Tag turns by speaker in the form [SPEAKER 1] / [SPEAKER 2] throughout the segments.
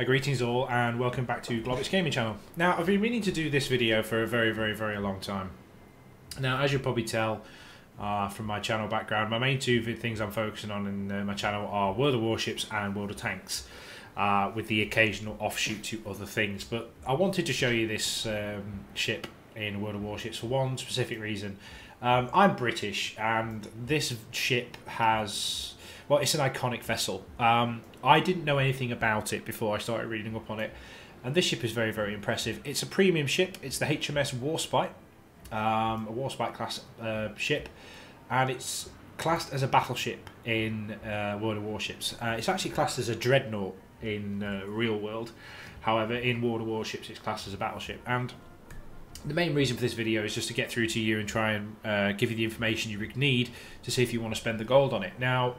[SPEAKER 1] Greetings all and welcome back to Globbits Gaming Channel. Now I've been meaning to do this video for a very long time. Now as you'll probably tell from my channel background, my main two things I'm focusing on in my channel are WoT Warships and WoT Tanks, with the occasional offshoot to other things. But I wanted to show you this ship in WoT Warships for one specific reason. I'm British and this ship has... well, it's an iconic vessel. I didn't know anything about it before I started reading up on it, and this ship is very impressive. It's a premium ship. It's the HMS Warspite, a Warspite class ship, and it's classed as a battleship in WoT Warships. It's actually classed as a dreadnought in real world. However, in WoT Warships, it's classed as a battleship. And the main reason for this video is just to get through to you and try and give you the information you need to see if you want to spend the gold on it. Now,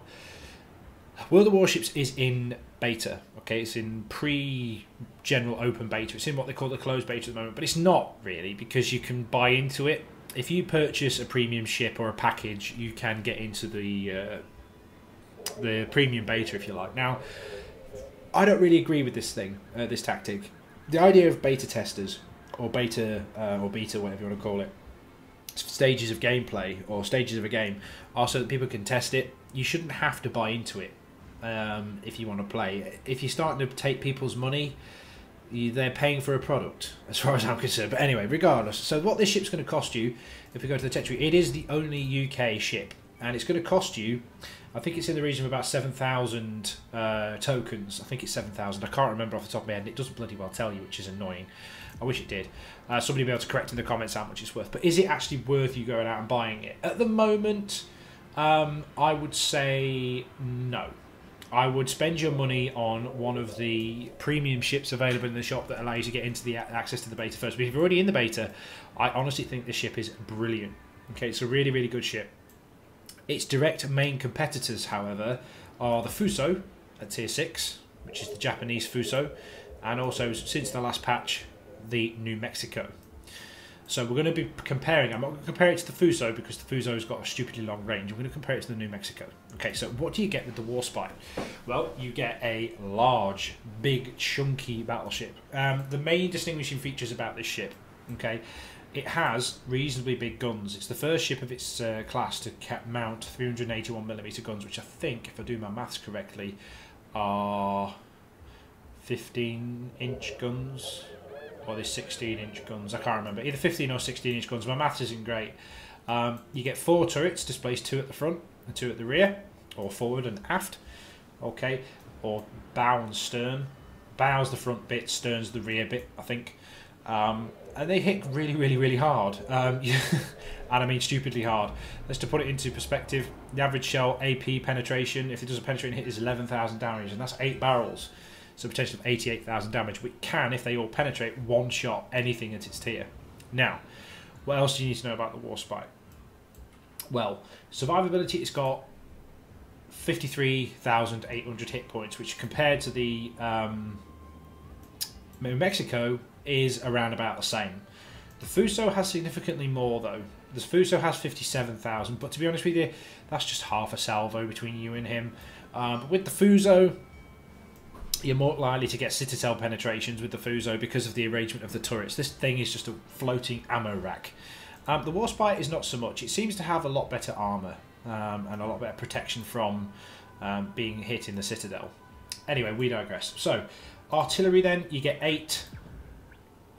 [SPEAKER 1] WoT Warships is in beta, okay? It's in pre-general open beta. It's in what they call the closed beta at the moment, but it's not really, because you can buy into it. If you purchase a premium ship or a package, you can get into the premium beta, if you like. Now, I don't really agree with this thing, this tactic. The idea of beta testers, or beta, whatever you want to call it, stages of gameplay or stages of a game, are so that people can test it. You shouldn't have to buy into it if you want to play. If you're starting to take people's money, they're paying for a product, as far as I'm concerned. But anyway, regardless, so what this ship's going to cost you, if we go to the tech tree, it is the only UK ship, and it's going to cost you, I think it's in the region of about 7,000 tokens. I think it's 7,000. I can't remember off the top of my head, and it doesn't bloody well tell you, which is annoying. I wish it did. Somebody will be able to correct in the comments how much it's worth. But is it actually worth you going out and buying it? At the moment, I would say no. I would spend your money on one of the premium ships available in the shop that allow you to get into the access to the beta first. But if you're already in the beta, I honestly think this ship is brilliant. Okay, it's a really good ship. Its direct main competitors, however, are the Fuso at tier 6, which is the Japanese Fuso, and also, since the last patch, the New Mexico. So we're going to be comparing. I'm not going to compare it to the Fuso because the Fuso's got a stupidly long range. I'm going to compare it to the New Mexico. Okay, so what do you get with the Warspite? Well, you get a large, big, chunky battleship. The main distinguishing features about this ship, okay, it has reasonably big guns. It's the first ship of its class to mount 381mm guns, which I think, if I do my maths correctly, are 15-inch guns. Or these 16-inch guns, I can't remember. Either 15 or 16-inch guns. My maths isn't great. You get 4 turrets, displays 2 at the front and 2 at the rear, or forward and aft. Okay, or bow and stern. Bow's the front bit, stern's the rear bit, I think. And they hit really hard. And I mean stupidly hard. Just to put it into perspective, the average shell AP penetration, if it does a penetrating hit, is 11,000 damage, and that's 8 barrels. So potential of 88,000 damage, which can, if they all penetrate, one-shot anything at its tier. Now, what else do you need to know about the Warspite? Well, survivability, it's got 53,800 hit points, which compared to the New Mexico is around about the same. The Fuso has significantly more, though. The Fuso has 57,000, but to be honest with you, that's just half a salvo between you and him. But with the Fuso, you're more likely to get citadel penetrations with the Fuso because of the arrangement of the turrets. This thing is just a floating ammo rack. The Warspite is not so much. It seems to have a lot better armour and a lot better protection from being hit in the citadel. Anyway, we digress. So, artillery then, you get 8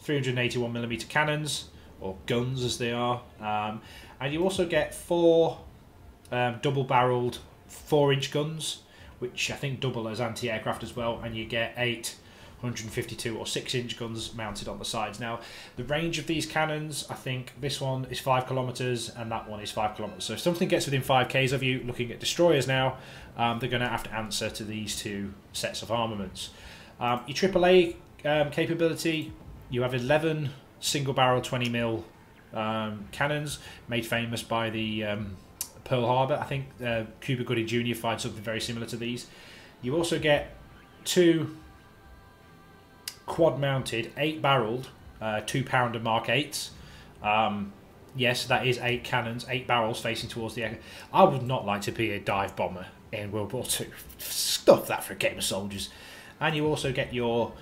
[SPEAKER 1] 381mm cannons, or guns as they are, and you also get 4 double-barrelled 4-inch guns, which I think double as anti-aircraft as well, and you get 8 152 or 6-inch guns mounted on the sides. Now, the range of these cannons, I think this one is 5 kilometers and that one is 5 kilometers. So if something gets within 5k's of you, looking at destroyers now, they're going to have to answer to these 2 sets of armaments. Your AAA capability, you have 11 single-barrel 20mm cannons, made famous by the Pearl Harbor. I think Cuba Gooding Jr. fired something very similar to these. You also get 2 quad-mounted, 8-barreled, 2-pounder Mark 8s. Yes, that is 8 cannons, 8 barrels facing towards the air. I would not like to be a dive bomber in World War II. Stuff that for a game of soldiers. and you also get your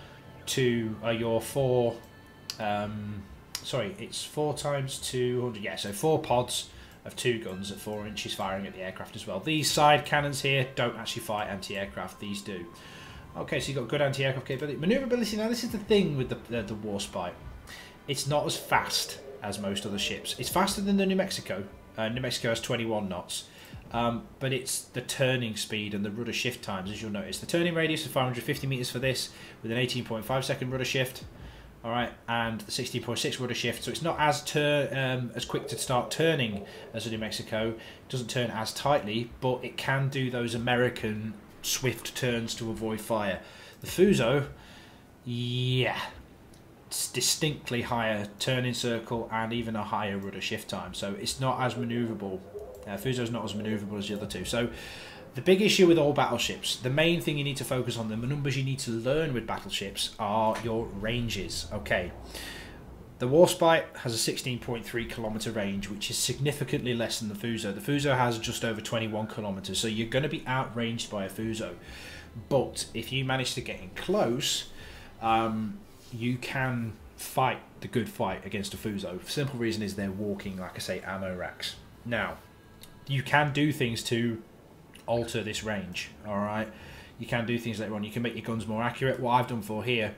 [SPEAKER 1] it's 4 times 200, yeah, so 4 pods of 2 guns at 4 inches firing at the aircraft as well. These side cannons here don't actually fight anti-aircraft, these do. Okay, so you've got good anti-aircraft capability. Manoeuvrability, now this is the thing with the Warspite. It's not as fast as most other ships. It's faster than the New Mexico. New Mexico has 21 knots. But it's the turning speed and the rudder shift times, as you'll notice. The turning radius is 550 meters for this, with an 18.5 second rudder shift. All right, and the 16.6 rudder shift, so it's not as quick to start turning as the New Mexico. It doesn't turn as tightly, but it can do those American swift turns to avoid fire. The Fuso, yeah, it's distinctly higher turning circle and even a higher rudder shift time, so it's not as manoeuvrable. Fuso's not as manoeuvrable as the other two. So the big issue with all battleships, the main thing you need to focus on, the numbers you need to learn with battleships, are your ranges. Okay, the Warspite has a 16.3 kilometer range, which is significantly less than the Fuso. The Fuso has just over 21 kilometers, so you're going to be outranged by a Fuso. But if you manage to get in close, you can fight the good fight against a Fuso. The simple reason is they're walking, like I say, ammo racks. Now, you can do things to alter this range, alright? You can do things later on. You can make your guns more accurate. What I've done for here,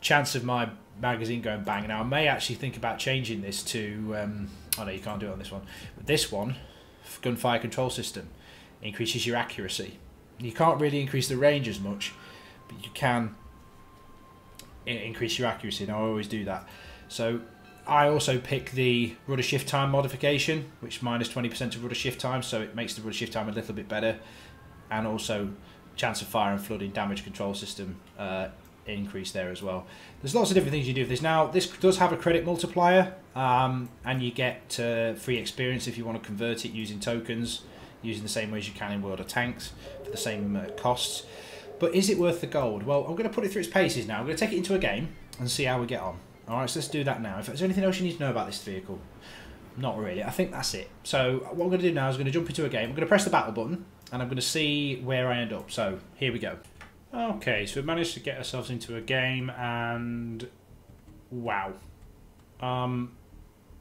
[SPEAKER 1] chance of my magazine going bang. Now, I may actually think about changing this to, oh no, you can't do it on this one. But this one, gunfire control system, increases your accuracy. You can't really increase the range as much, but you can increase your accuracy, and I always do that. So I also pick the rudder shift time modification, which minus 20% of rudder shift time, so it makes the rudder shift time a little bit better, and also chance of fire and flooding damage control system increase there as well. There's lots of different things you do with this. Now, this does have a credit multiplier, and you get free experience if you want to convert it using tokens, using the same way as you can in World of Tanks for the same costs. But is it worth the gold? Well, I'm going to put it through its paces now. I'm going to take it into a game and see how we get on. Alright, so let's do that now. If there's anything else you need to know about this vehicle, not really. I think that's it. So what I'm going to do now is I'm going to jump into a game. I'm going to press the battle button, and I'm going to see where I end up. So here we go. Okay, so we've managed to get ourselves into a game, and wow. I'm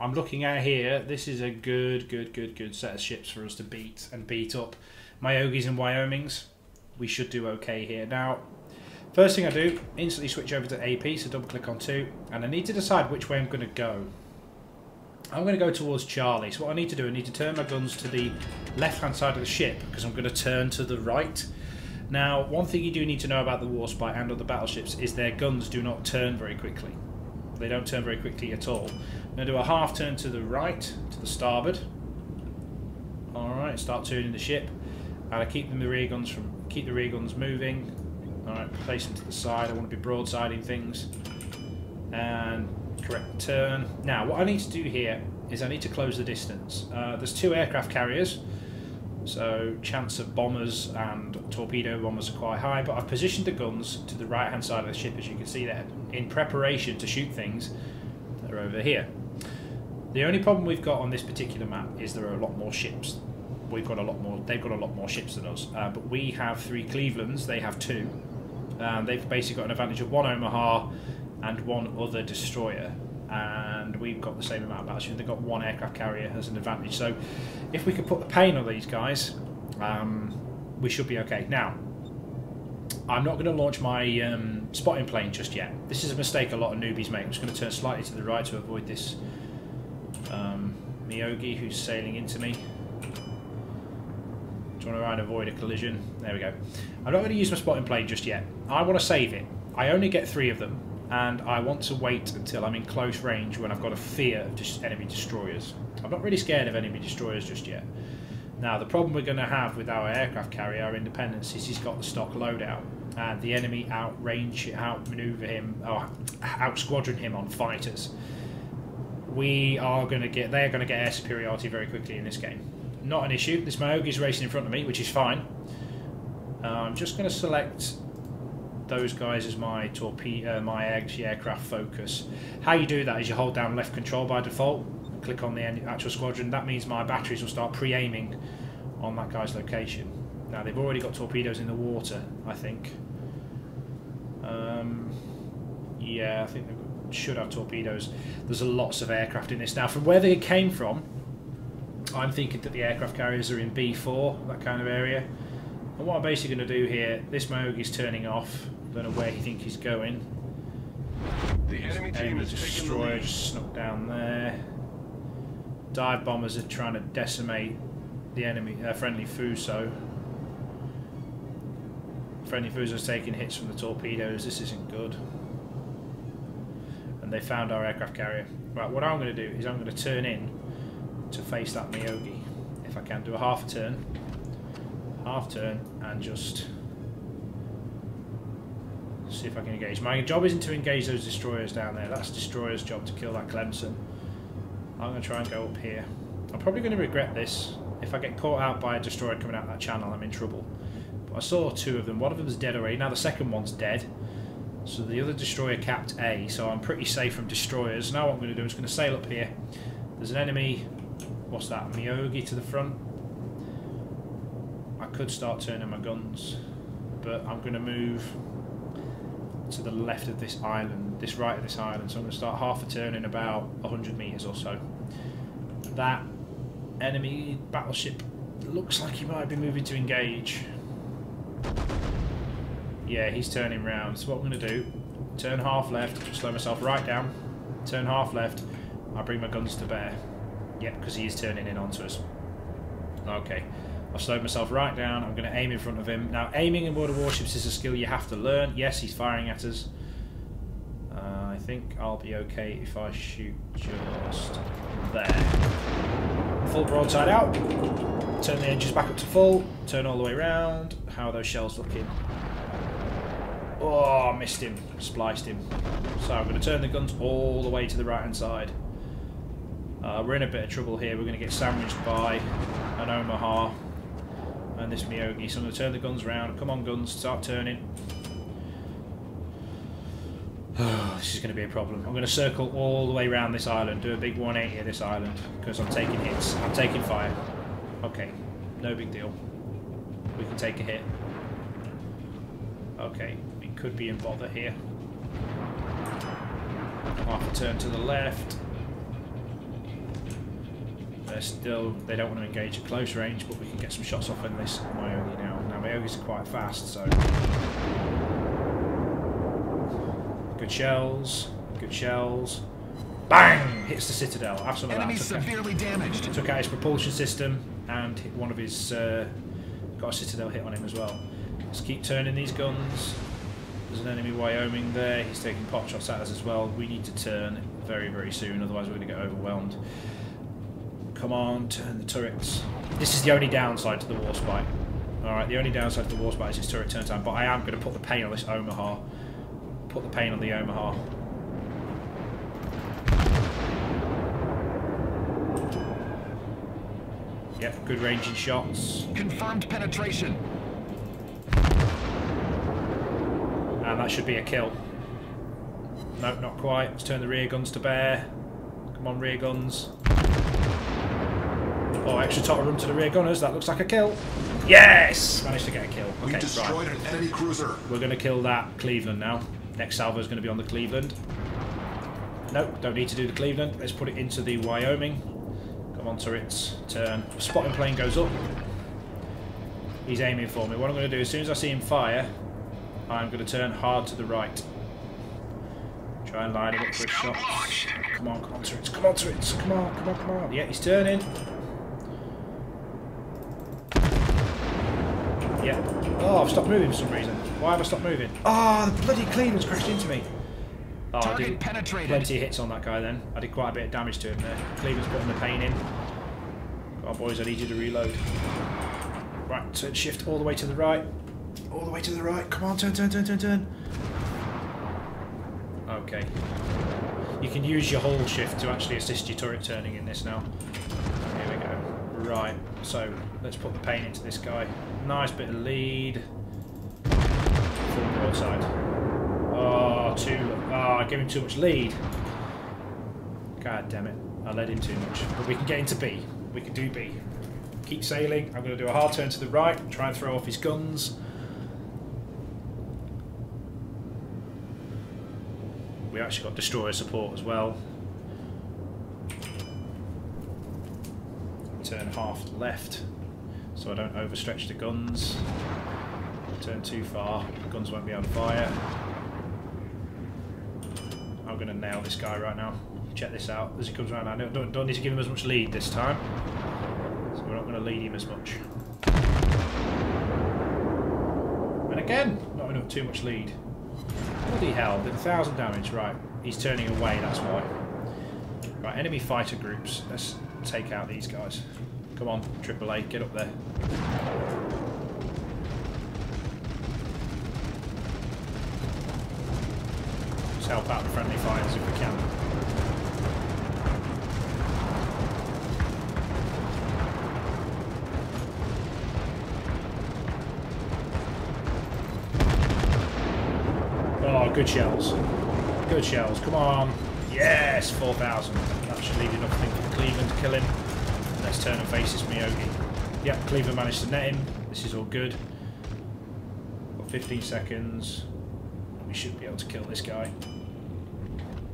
[SPEAKER 1] looking at here. This is a good set of ships for us to beat and beat up. Myogis and Wyomings. We should do okay here. Now, first thing I do, instantly switch over to AP, so double click on 2, and I need to decide which way I'm going to go. I'm going to go towards Charlie, so what I need to do, I need to turn my guns to the left hand side of the ship, because I'm going to turn to the right. Now, one thing you do need to know about the Warspite and other battleships is their guns do not turn very quickly. They don't turn very quickly at all. I'm going to do a half turn to the right, to the starboard. Alright, start turning the ship, and I keep the rear guns moving. Alright, place them to the side. I want to be broadsiding things. And correct turn. Now, what I need to do here is I need to close the distance. There's 2 aircraft carriers, so chance of bombers and torpedo bombers are quite high, but I've positioned the guns to the right hand side of the ship, as you can see there, in preparation to shoot things that are over here. The only problem we've got on this particular map is there are a lot more ships. We've got a lot more, they've got a lot more ships than us, but we have 3 Clevelands, they have 2. They've basically got an advantage of 1 Omaha and 1 other destroyer, and we've got the same amount of battleships. They've got 1 aircraft carrier as an advantage, so if we could put the pain on these guys, we should be okay. Now, I'm not going to launch my spotting plane just yet. This is a mistake a lot of newbies make. I'm just going to turn slightly to the right to avoid this Myogi who's sailing into me. Want to try and avoid a collision. There we go. I'm not going to use my spotting plane just yet. I want to save it. I only get 3 of them, and I want to wait until I'm in close range when I've got a fear of just enemy destroyers. I'm not really scared of enemy destroyers just yet. Now, the problem we're going to have with our aircraft carrier, our Independence, is he's got the stock loadout, and the enemy outmaneuver him, or out-squadron him on fighters. They're going to get air superiority very quickly in this game. Not an issue. This Myogi's racing in front of me, which is fine. I'm just going to select those guys as my aircraft focus. How you do that is you hold down left control by default, click on the actual squadron. That means my batteries will start pre-aiming on that guy's location. Now they've already got torpedoes in the water, I think. Yeah, I think they should have torpedoes. There's lots of aircraft in this. Now, from where they came from, I'm thinking that the aircraft carriers are in B4, that kind of area. And what I'm basically going to do here, this Mayogi's turning off. I don't know where he thinks he's going.
[SPEAKER 2] The enemy team is
[SPEAKER 1] destroyer just snuck down there. Dive bombers are trying to decimate the enemy, friendly Fuso. Friendly Fuso's taking hits from the torpedoes. This isn't good. And they found our aircraft carrier. Right, what I'm going to do is I'm going to turn in to face that Mayogi. If I can, do a half turn, and just see if I can engage. My job isn't to engage those destroyers down there. That's destroyer's job to kill that Clemson. I'm going to try and go up here. I'm probably going to regret this. If I get caught out by a destroyer coming out that channel, I'm in trouble. But I saw two of them. One of them's dead already. Now the second one's dead. So the other destroyer capped A. So I'm pretty safe from destroyers. Now what I'm going to do is going to sail up here. There's an enemy. What's that? Mayogi to the front. I could start turning my guns, but I'm going to move to the left of this island, this right of this island. So I'm going to start half a turn in about 100 meters or so. That enemy battleship looks like he might be moving to engage. Yeah, he's turning round. So what I'm going to do, turn half left, slow myself right down, turn half left, I bring my guns to bear. Yep, because he is turning in onto us. Okay, I've slowed myself right down. I'm going to aim in front of him. Now, aiming in WoT Warships is a skill you have to learn. Yes, he's firing at us. I think I'll be okay if I shoot just there. Full broadside out. Turn the engines back up to full. Turn all the way around. How are those shells looking? Oh, I missed him. Spliced him. So I'm going to turn the guns all the way to the right-hand side. We're in a bit of trouble here. We're going to get sandwiched by an Omaha and this Mayogi. So I'm going to turn the guns around. Come on, guns. Start turning. This is going to be a problem. I'm going to circle all the way around this island. Do a big 180 of this island because I'm taking hits. I'm taking fire. Okay. No big deal. We can take a hit. Okay. We could be in bother here. Half a turn to the left. They don't want to engage at close range, but we can get some shots off on this Mayogi now. Now Mayogis are quite fast, so good shells, good shells. Bang! Hits the Citadel. Have some of that.
[SPEAKER 2] Enemy severely damaged.
[SPEAKER 1] Took out his propulsion system and hit one of his. Got a Citadel hit on him as well. Let's keep turning these guns. There's an enemy Wyoming there. He's taking pot shots at us as well. We need to turn very, very soon, otherwise we're going to get overwhelmed. Come on, turn the turrets. This is the only downside to the Warspite. Alright, the only downside to the Warspite is its turret turn time, but I am going to put the pain on this Omaha. Put the pain on the Omaha. Yep, good ranging shots.
[SPEAKER 2] Confirmed penetration.
[SPEAKER 1] And that should be a kill. Nope, not quite. Let's turn the rear guns to bear. Come on, rear guns. Oh, extra throttle room to the rear gunners. That looks like a kill. Yes! Managed to get a kill. Okay,
[SPEAKER 2] we destroyed
[SPEAKER 1] right.
[SPEAKER 2] an enemy cruiser.
[SPEAKER 1] We're going to kill that Cleveland now. Next salvo is going to be on the Cleveland. Nope, don't need to do the Cleveland. Let's put it into the Wyoming. Come on, turrets. Turn. Spotting plane goes up. He's aiming for me. What I'm going to do, as soon as I see him fire, I'm going to turn hard to the right. Try and line him up for a shot. Come on, turrets. Come on, turrets. Come on, come on, come on. Yeah, he's turning. Yeah. Oh, I've stopped moving for some reason. Why have I stopped moving? Oh, the bloody Cleveland's crashed into me. Oh, I did plenty of hits on that guy then. I did quite a bit of damage to him there. Cleveland's putting the pain in. Come on, boys, I need you to reload. Right, turn shift all the way to the right. All the way to the right. Come on, turn, turn, turn, turn, turn. Okay. You can use your hold shift to actually assist your turret turning in this now. Here we go. Right, so let's put the pain into this guy. Nice bit of lead. Full broadside. Oh, I gave him too much lead. God damn it. I led him too much. But we can get into B. We can do B. Keep sailing. I'm going to do a hard turn to the right. Try and throw off his guns. we've actually got destroyer support as well. Turn half left so I don't overstretch the guns. Turn too far, the guns won't be on fire. I'm going to nail this guy right now. Check this out as he comes around. I don't need to give him as much lead this time, so we're not going to lead him as much. And again, not enough too much lead. Bloody hell, did 1,000 damage. Right, he's turning away, that's why. Right, enemy fighter groups. Let's take out these guys. Come on, AAA, get up there. Just help out the friendly fighters if we can. Oh, good shells. Good shells, come on. Yes, 4,000. That should leave enough thing for Cleveland to kill him. Let's turn and face this Miyogi. Yep, Cleveland managed to net him. This is all good. Got 15 seconds. We should be able to kill this guy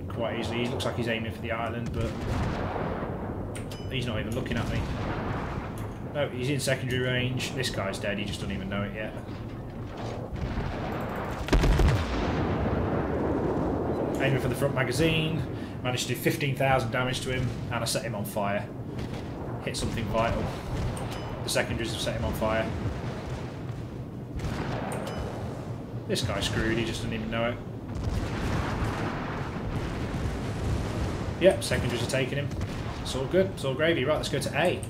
[SPEAKER 1] quite easily. He looks like he's aiming for the island, but he's not even looking at me. No, he's in secondary range. This guy's dead, he just doesn't even know it yet. Aiming for the front magazine. Managed to do 15,000 damage to him, and I set him on fire. Hit something vital. The secondaries have set him on fire. This guy's screwed, he just doesn't even know it. Yep, secondaries are taking him. It's all good, it's all gravy. Right, let's go to A.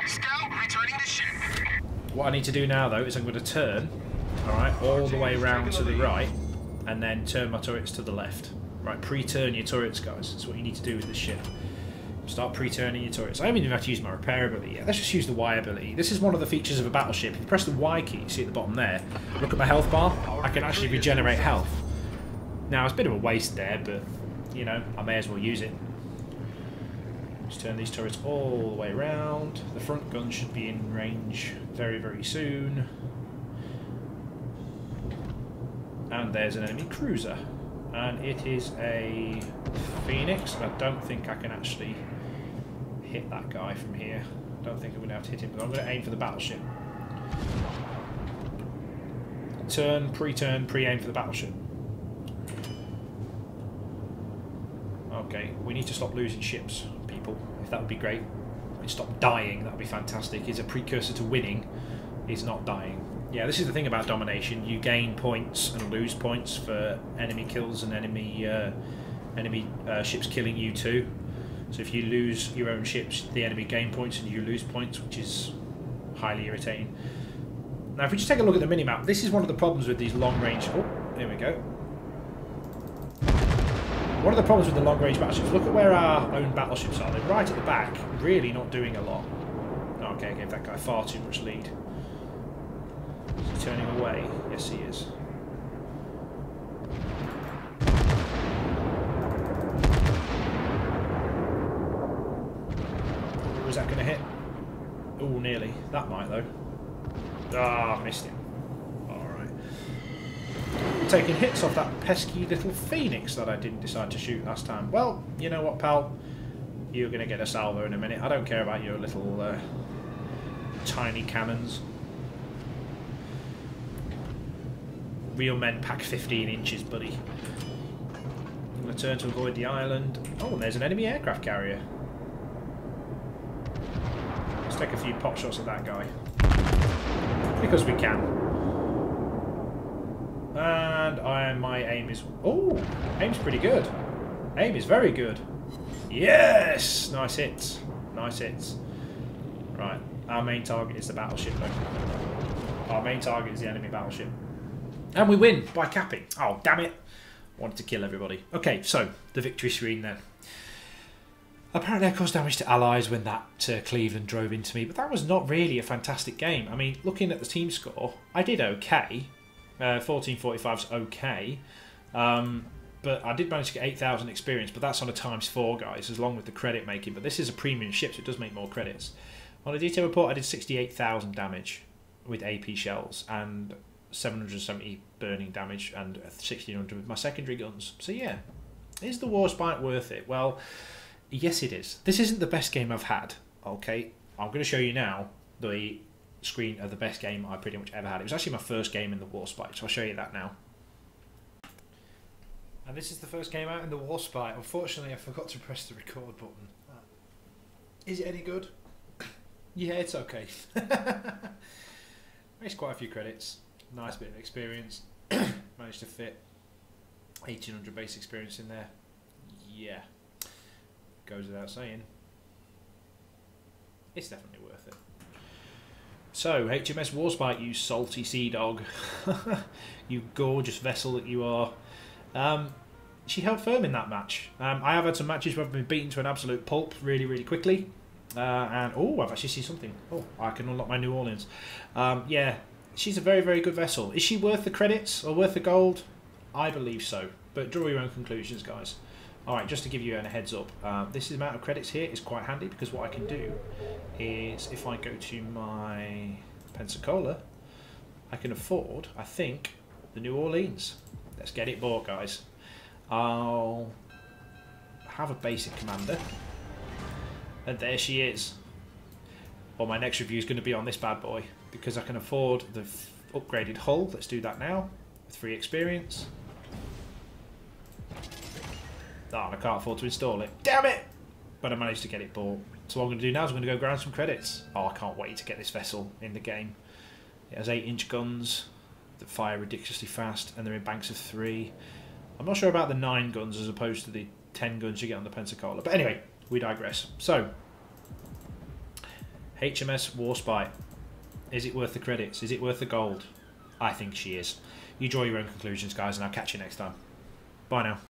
[SPEAKER 2] Scout returning to ship.
[SPEAKER 1] What I need to do now, though, is I'm going to turn, alright, all the way around to the right, and then turn my turrets to the left. Right, pre-turn your turrets, guys. That's what you need to do with this ship. Start pre-turning your turrets. I haven't even had to use my repair ability yet. Let's just use the Y ability. This is one of the features of a battleship. If you press the Y key, you see at the bottom there, look at my health bar, I can actually regenerate health. Now, it's a bit of a waste there, but, you know, I may as well use it. Just turn these turrets all the way around. The front gun should be in range very, very soon. And there's an enemy cruiser. And it is a Phoenix. I don't think I can actually hit that guy from here. I don't think I'm going to have to hit him, but I'm going to aim for the battleship. Turn, pre-aim for the battleship. Okay, we need to stop losing ships, people. If that would be great. And stop dying, that would be fantastic. It's a precursor to winning, is not dying. Yeah, this is the thing about domination. You gain points and lose points for enemy kills and enemy ships killing you too. So if you lose your own ships, the enemy gain points and you lose points, which is highly irritating. Now, if we just take a look at the minimap, this is one of the problems with these long-range... Oh, there we go. One of the problems with the long-range battleships, look at where our own battleships are. They're right at the back, really not doing a lot. Okay, I gave that guy far too much lead. Is he turning away? Yes, he is. Was that going to hit? Oh, nearly. That might, though. Ah, missed him. Alright. Taking hits off that pesky little Phoenix that I didn't decide to shoot last time. Well, you know what, pal? You're going to get a salvo in a minute. I don't care about your little tiny cannons. Real men pack 15 inches, buddy. I'm going to turn to avoid the island. Oh, and there's an enemy aircraft carrier. Let's take a few pot shots at that guy. Because we can. And my aim is... Oh! Aim's pretty good. Aim is very good. Yes! Nice hits. Nice hits. Right. Our main target is the battleship, though. Our main target is the enemy battleship. And we win by capping. Oh, damn it. Wanted to kill everybody. Okay, so the victory screen then. Apparently I caused damage to allies when that Cleveland drove into me, but that was not really a fantastic game. I mean, looking at the team score, I did okay. 1445 is okay. But I did manage to get 8,000 experience, but that's on a ×4, guys, as long with the credit making. But this is a premium ship, so it does make more credits. On a detail report, I did 68,000 damage with AP shells, and 770 burning damage and 1600 with my secondary guns. So yeah, is the Warspite worth it? Well, yes it is. This isn't the best game I've had, okay? I'm going to show you now the screen of the best game I pretty much ever had. It was actually my first game in the Warspite, so I'll show you that now. And this is the first game out in the Warspite. Unfortunately, I forgot to press the record button. Is it any good? Yeah, it's okay. Makes quite a few credits. Nice bit of experience. Managed to fit 1800 base experience in there. Yeah. Goes without saying. It's definitely worth it. So, HMS Warspite, you salty sea dog. You gorgeous vessel that you are. She held firm in that match. I have had some matches where I've been beaten to an absolute pulp really, really quickly. And oh, I've actually seen something. Oh, I can unlock my New Orleans. Yeah, she's a very, very good vessel. Is she worth the credits or worth the gold? I believe so. But draw your own conclusions, guys. Alright, just to give you a heads up, this amount of credits here is quite handy because what I can do is, if I go to my Pensacola, I can afford, I think, the New Orleans. Let's get it bought, guys. I'll have a basic commander. And there she is. Well, my next review is going to be on this bad boy because I can afford the upgraded hull. Let's do that now with free experience. Oh, and I can't afford to install it. Damn it! But I managed to get it bought. So what I'm going to do now is I'm going to go grab some credits. Oh, I can't wait to get this vessel in the game. It has 8-inch guns that fire ridiculously fast, and they're in banks of 3. I'm not sure about the 9 guns as opposed to the 10 guns you get on the Pensacola. But anyway, we digress. So, HMS Warspite. Is it worth the credits? Is it worth the gold? I think she is. You draw your own conclusions, guys, and I'll catch you next time. Bye now.